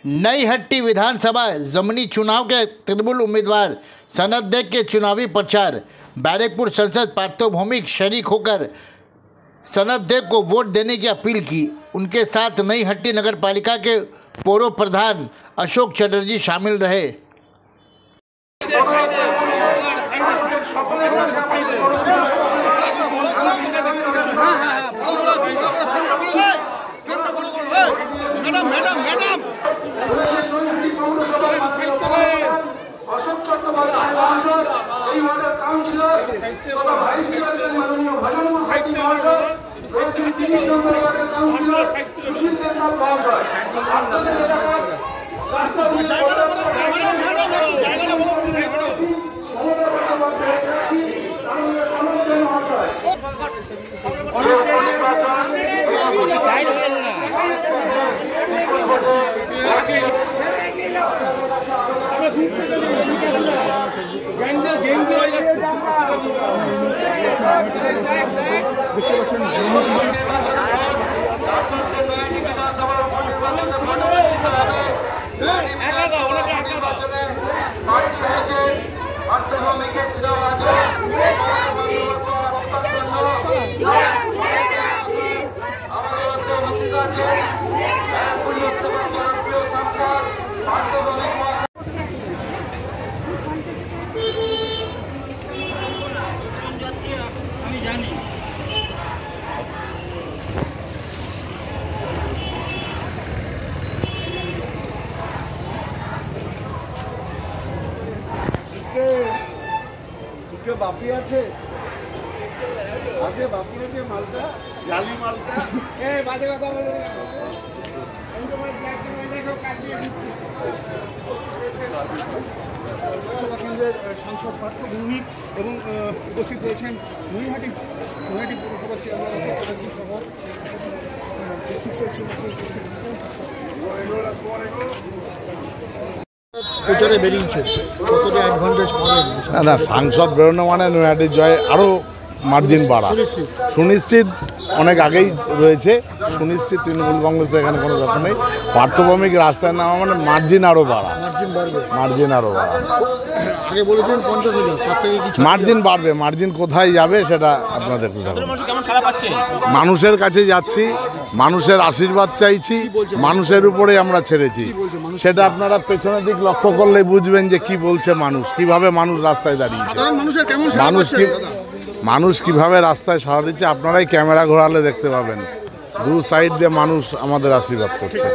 नई हट्टी विधानसभा जमनी चुनाव के तृणमूल उम्मीदवार सनत देव के चुनावी प्रचार। बैरकपुर संसद पार्थोभौमिक शरीक होकर सनत देव को वोट देने की अपील की। उनके साथ नई हट्टी नगर पालिका के पूर्व प्रधान अशोक चटर्जी शामिल रहे। অশোক চট্টোপাধ্যায় মহাশয়, এই ওয়ার্ডের কাউন্সিলর তথা ভাইস চেয়ারম্যান মাননীয় ভজন মুখার্জি মহাশয়, রয়েছেন ৩০ নম্বর ওয়ার্ডের কাউন্সিলর সুশীল দেবনাথ মহাশয়। আপনাদের এলাকার রাস্তা বাপি আছে বাপি আছে মালটা জালি মালটা বাজে কথা বলে কেন্দ্রের সাংসদ পার্থভৌমিক এবং উপস্থিত রয়েছেন নৈহাটি পৌরসভার চেয়ারম্যান সহ প্রচারে বেরিয়েছে, কতটা অ্যাডভান্টেজ পাবেন? না সাংসদ বেরোনো মানে নৈহাটির জয় আরও মার্জিন বাড়া সুনিশ্চিত। অনেক আগেই রয়েছে সুনিশ্চিত। তৃণমূল কংগ্রেসে এখানে কোনো ব্যাপার নেই। পার্থভৌমিক রাস্তায় নামা মানে মার্জিন আরও বাড়া, মার্জিন আরও বাড়া। আগে বলেছেন 50,000, তার থেকে কিছু মার্জিন বাড়বে। মার্জিন কোথায় যাবে সেটা আপনাদের মানুষের কাছে যাচ্ছি, মানুষের আশীর্বাদ চাইছি, মানুষের উপরে আমরা ছেড়েছি। সেটা আপনারা পেছনের দিক লক্ষ্য করলে বুঝবেন যে কি বলছে মানুষ, কিভাবে মানুষ রাস্তায় দাঁড়িয়েছে, মানুষ কিভাবে রাস্তায় সাড়া দিচ্ছে। আপনারাই ক্যামেরা ঘোরালে দেখতে পাবেন, দু সাইড দিয়ে মানুষ আমাদের আশীর্বাদ করছে।